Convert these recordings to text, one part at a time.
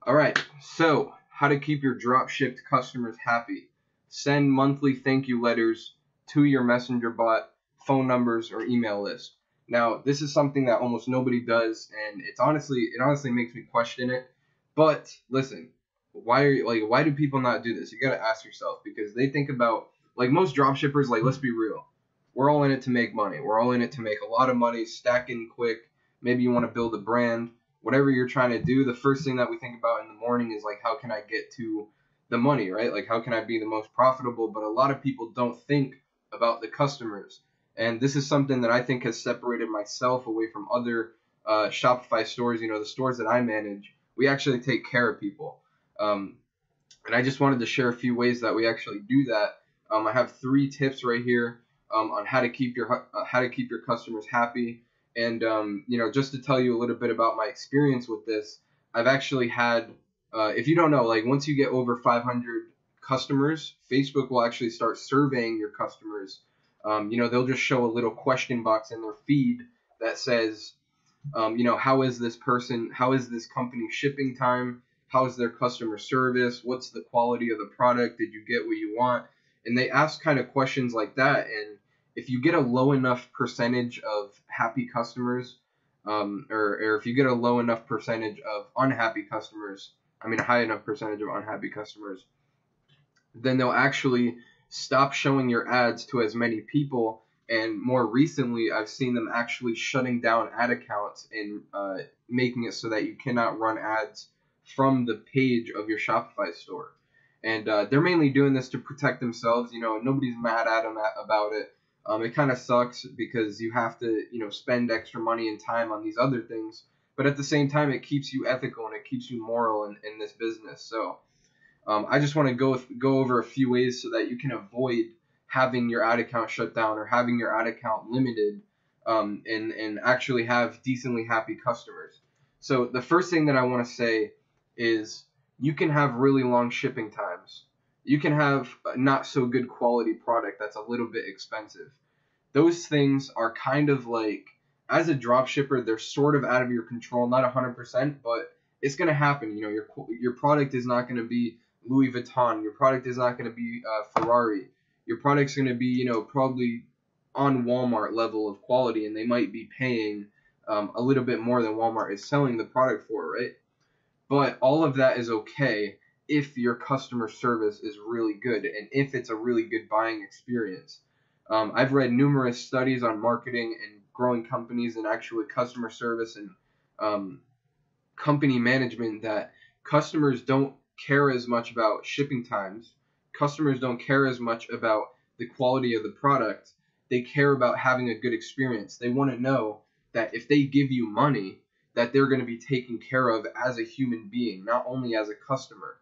All right, so how to keep your drop shipped customers happy. Send monthly thank you letters to your messenger bot, phone numbers, or email list. Now, this is something that almost nobody does, and it honestly makes me question it. But listen, why do people not do this? You gotta ask yourself because they think about like most drop shippers, like let's be real. We're all in it to make money. We're all in it to make a lot of money, stack in quick. Maybe you want to build a brand whatever you're trying to do, the first thing that we think about in the morning is like, how can I get to the money, right? Like, how can I be the most profitable? But a lot of people don't think about the customers. And this is something that I think has separated myself away from other Shopify stores, the stores that I manage. We actually take care of people. Um, and I just wanted to share a few ways that we actually do that. I have 3 tips right here on how to keep your customers happy. And just to tell you a little bit about my experience with this, I've actually had, if you don't know, like once you get over 500 customers, Facebook will actually start surveying your customers. They'll just show a little question box in their feed that says, how is this company shipping time? How is their customer service? What's the quality of the product? Did you get what you want? And they ask kind of questions like that. And if you get a low enough percentage of happy customers, or if you get a low enough percentage of unhappy customers, a high enough percentage of unhappy customers, then they'll actually stop showing your ads to as many people. And more recently, I've seen them actually shutting down ad accounts and making it so that you cannot run ads from the page of your Shopify store. And they're mainly doing this to protect themselves. Nobody's mad at them about it. It kind of sucks because you have to, spend extra money and time on these other things. But at the same time, it keeps you ethical and it keeps you moral in this business. So I just want to go over a few ways so that you can avoid having your ad account shut down or having your ad account limited, and actually have decently happy customers. So the first thing that I want to say is you can have really long shipping times. You can have a not so good quality product that's a little bit expensive. Those things are kind of like, as a drop shipper, they're sort of out of your control, not 100%, but it's going to happen. Your product is not going to be Louis Vuitton. Your product is not going to be Ferrari. Your product's going to be, probably on Walmart level of quality, and they might be paying a little bit more than Walmart is selling the product for, right? But all of that is okay if your customer service is really good and if it's a really good buying experience. I've read numerous studies on marketing and growing companies and actually customer service and company management that customers don't care as much about shipping times. Customers don't care as much about the quality of the product. They care about having a good experience. They want to know that if they give you money, that they're going to be taken care of as a human being, not only as a customer.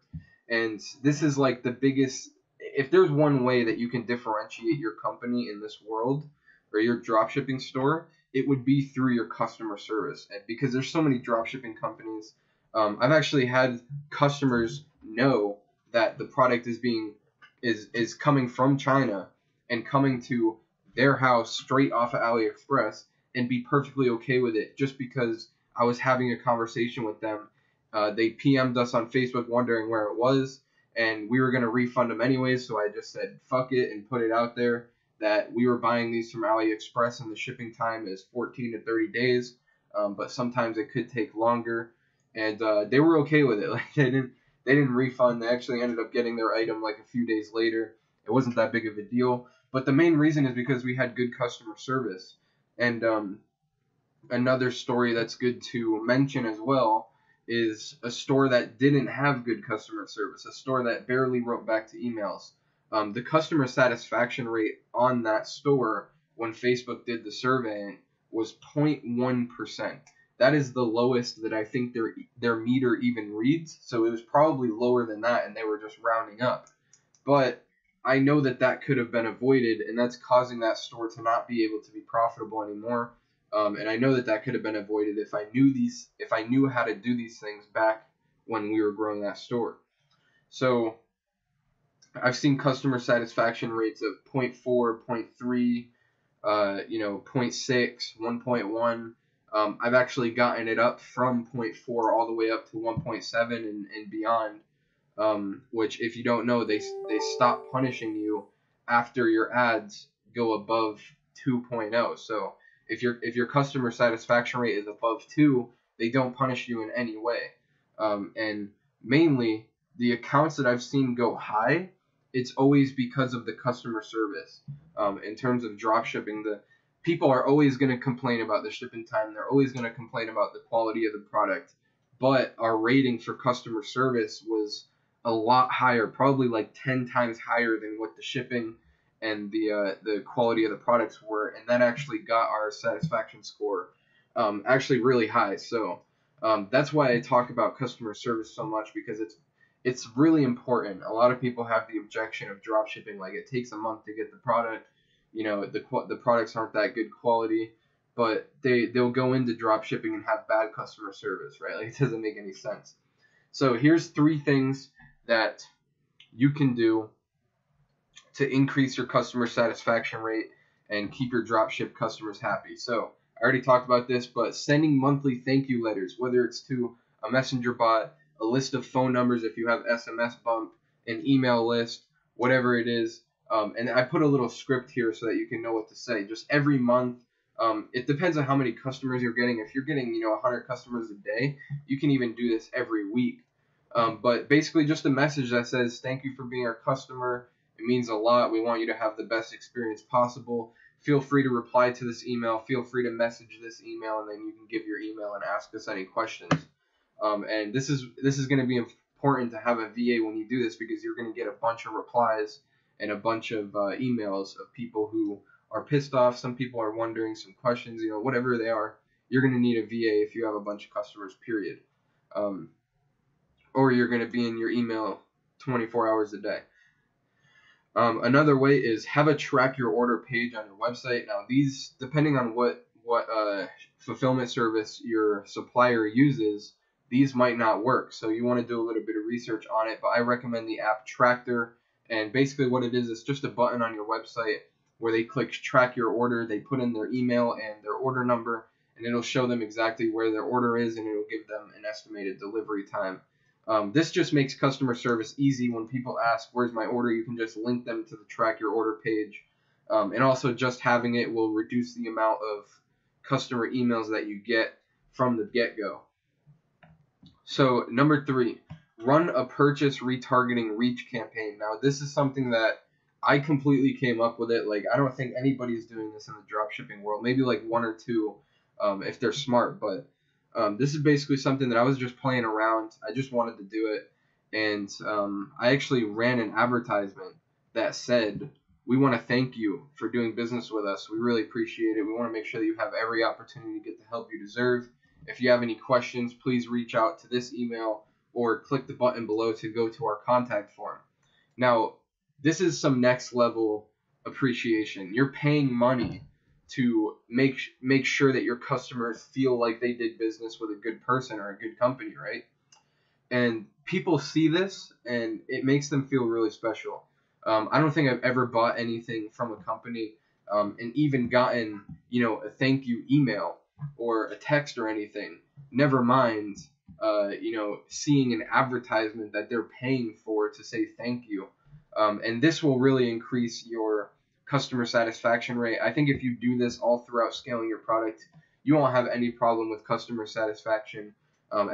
And this is like the biggest, if there's one way that you can differentiate your company in this world or your dropshipping store, it would be through your customer service. And because there's so many dropshipping companies, I've actually had customers know that the product is coming from China and coming to their house straight off of AliExpress and be perfectly okay with it just because I was having a conversation with them. They PM'd us on Facebook wondering where it was, and we were going to refund them anyways, so I just said fuck it and put it out there that we were buying these from AliExpress and the shipping time is 14 to 30 days, but sometimes it could take longer, and they were okay with it. Like they didn't refund. They actually ended up getting their item like a few days later. It wasn't that big of a deal, but the main reason is because we had good customer service. And another story that's good to mention as well is a store that didn't have good customer service, a store that barely wrote back to emails. The customer satisfaction rate on that store when Facebook did the survey was 0.1%. That is the lowest that I think their meter even reads. So it was probably lower than that, and they were just rounding up. But I know that could have been avoided, and that's causing that store to not be able to be profitable anymore. And I know that could have been avoided if I knew how to do these things back when we were growing that store. So I've seen customer satisfaction rates of 0.4, 0.3, 0.6, 1.1. I've actually gotten it up from zero point 0.4 all the way up to 1.7 and beyond. Which, if you don't know, they stop punishing you after your ads go above 2.0. So if your customer satisfaction rate is above 2, they don't punish you in any way. And mainly the accounts that I've seen go high, it's always because of the customer service. In terms of drop shipping, the people are always going to complain about the shipping time. They're always going to complain about the quality of the product. But our rating for customer service was a lot higher, probably like 10 times higher than what the shipping and the quality of the products were, and that actually got our satisfaction score actually really high. So that's why I talk about customer service so much, because it's really important. A lot of people have the objection of drop shipping, like it takes a month to get the product. The products aren't that good quality, but they'll go into drop shipping and have bad customer service, right? Like, it doesn't make any sense. So here's 3 things that you can do to increase your customer satisfaction rate and keep your dropship customers happy. So I already talked about this, but sending monthly thank you letters, whether it's to a messenger bot, a list of phone numbers if you have SMS bump, an email list, whatever it is. And I put a little script here so that you can know what to say. Just every month, it depends on how many customers you're getting. If you're getting 100 customers a day, you can even do this every week. But basically just a message that says, thank you for being our customer. It means a lot. We want you to have the best experience possible. Feel free to reply to this email. Feel free to message this email, and then you can give your email and ask us any questions. And this is going to be important to have a VA when you do this, because you're going to get a bunch of replies and a bunch of emails of people who are pissed off. Some people are wondering some questions, whatever they are. You're going to need a VA if you have a bunch of customers, period. Or you're going to be in your email 24 hours a day. Another way is have a track your order page on your website. Now, these, depending on what fulfillment service your supplier uses, these might not work. So you want to do a little bit of research on it, but I recommend the app Tractor. And basically what it is just a button on your website where they click track your order. They put in their email and their order number, and it'll show them exactly where their order is, and it'll give them an estimated delivery time. This just makes customer service easy. When people ask, where's my order, you can just link them to the track your order page. And also just having it will reduce the amount of customer emails that you get from the get-go. So number 3, run a purchase retargeting reach campaign. Now, this is something that I completely came up with it. Like, I don't think anybody's doing this in the dropshipping world. Maybe like 1 or 2 if they're smart, but this is basically something that I was just playing around. I just wanted to do it, and I actually ran an advertisement that said, we want to thank you for doing business with us. We really appreciate it. We want to make sure that you have every opportunity to get the help you deserve. If you have any questions, please reach out to this email or click the button below to go to our contact form. Now, this is some next level appreciation. You're paying money to make sure that your customers feel like they did business with a good person or a good company, right? And people see this, and it makes them feel really special. I don't think I've ever bought anything from a company and even gotten, a thank you email or a text or anything. Never mind, seeing an advertisement that they're paying for to say thank you. And this will really increase your customer satisfaction rate. I think if you do this all throughout scaling your product, you won't have any problem with customer satisfaction.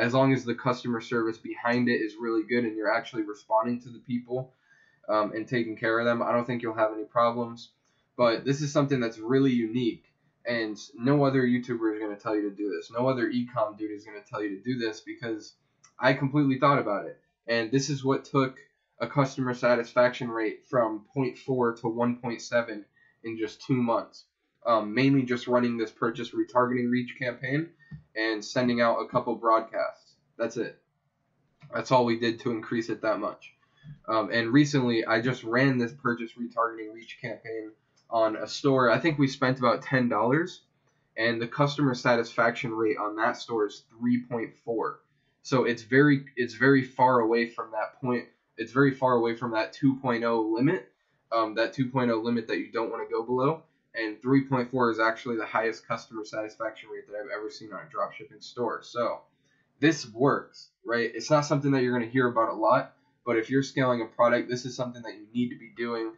As long as the customer service behind it is really good and you're actually responding to the people and taking care of them, I don't think you'll have any problems. But this is something that's really unique, and no other YouTuber is going to tell you to do this. No other e-com dude is going to tell you to do this, because I completely thought about it. And this is what took a customer satisfaction rate from 0.4 to 1.7 in just 2 months. Mainly just running this purchase retargeting reach campaign and sending out a couple broadcasts. That's it. That's all we did to increase it that much. And recently, I just ran this purchase retargeting reach campaign on a store. I think we spent about $10, and the customer satisfaction rate on that store is 3.4. So it's very far away from that point. It's very far away from that 2.0 limit, that 2.0 limit that you don't want to go below. and 3.4 is actually the highest customer satisfaction rate that I've ever seen on a dropshipping store. So this works, right? It's not something that you're going to hear about a lot, but if you're scaling a product, this is something that you need to be doing.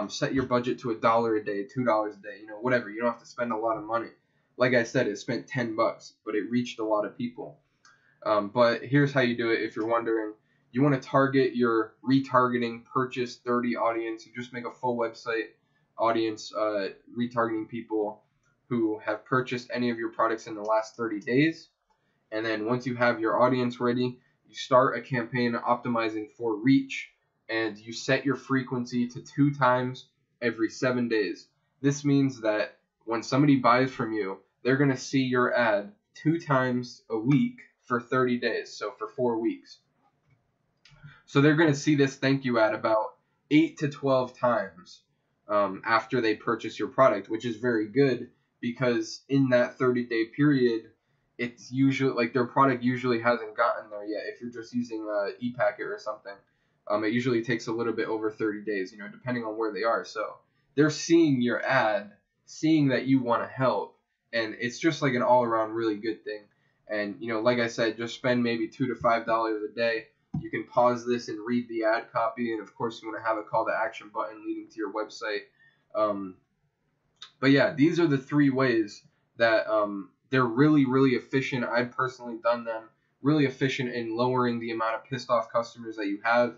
Set your budget to $1 a day, $2 a day, whatever. You don't have to spend a lot of money. Like I said, it spent $10, but it reached a lot of people. But here's how you do it if you're wondering. You want to target your retargeting purchase 30 audience. You just make a full website audience retargeting people who have purchased any of your products in the last 30 days. And then once you have your audience ready, you start a campaign optimizing for reach, and you set your frequency to 2 times every 7 days. This means that when somebody buys from you, they're going to see your ad 2 times a week for 30 days, so for 4 weeks. So they're going to see this thank you ad about 8 to 12 times after they purchase your product, which is very good because in that 30-day period, it's usually like their product usually hasn't gotten there yet. If you're just using ePacket or something, it usually takes a little bit over 30 days, depending on where they are. So they're seeing your ad, seeing that you want to help, and it's just like an all-around really good thing. And like I said, just spend maybe $2 to $5 a day. You can pause this and read the ad copy, and of course you want to have a call to action button leading to your website. But yeah, these are the 3 ways that they're really, really efficient. I've personally done them. Really efficient in lowering the amount of pissed off customers that you have,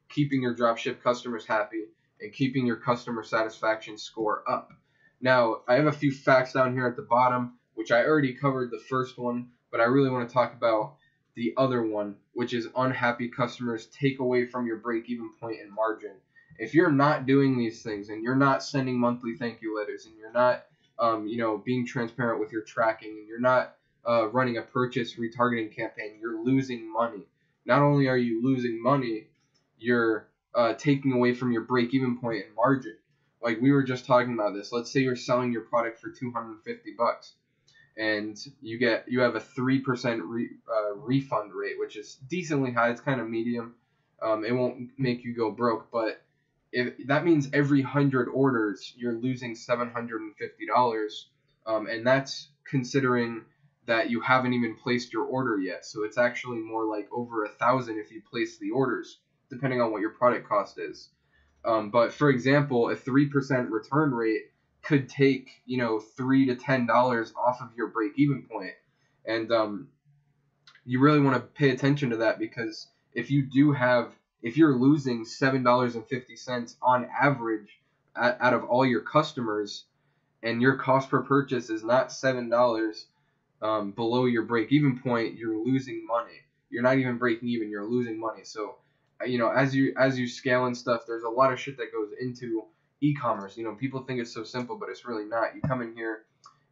keeping your dropship customers happy, and keeping your customer satisfaction score up. Now, I have a few facts down here at the bottom, which I already covered the first one, but I really want to talk about the other one, which is unhappy customers take away from your break-even point and margin. If you're not doing these things, and you're not sending monthly thank you letters, and you're not being transparent with your tracking, and you're not running a purchase retargeting campaign, you're losing money. Not only are you losing money, you're taking away from your break-even point and margin. Like we were just talking about this. Let's say you're selling your product for $250, and you have a 3% refund rate, which is decently high. It's kind of medium. It won't make you go broke, but that means every 100 orders you're losing $750, and that's considering that you haven't even placed your order yet. So it's actually more like over 1,000 if you place the orders, depending on what your product cost is. But for example, a 3% return rate could take $3 to $10 off of your break-even point, and you really want to pay attention to that, because if you're losing $7.50 on average out of all your customers, and your cost per purchase is not $7 below your break-even point, you're losing money. You're not even breaking even, you're losing money. So, as you scale and stuff, there's a lot of shit that goes into e-commerce. People think it's so simple, but it's really not. You come in here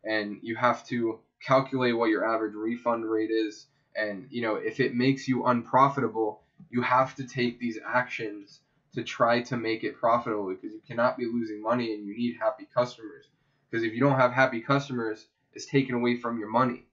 and you have to calculate what your average refund rate is, and if it makes you unprofitable, you have to take these actions to try to make it profitable, because you cannot be losing money, and you need happy customers. Because if you don't have happy customers, it's taken away from your money.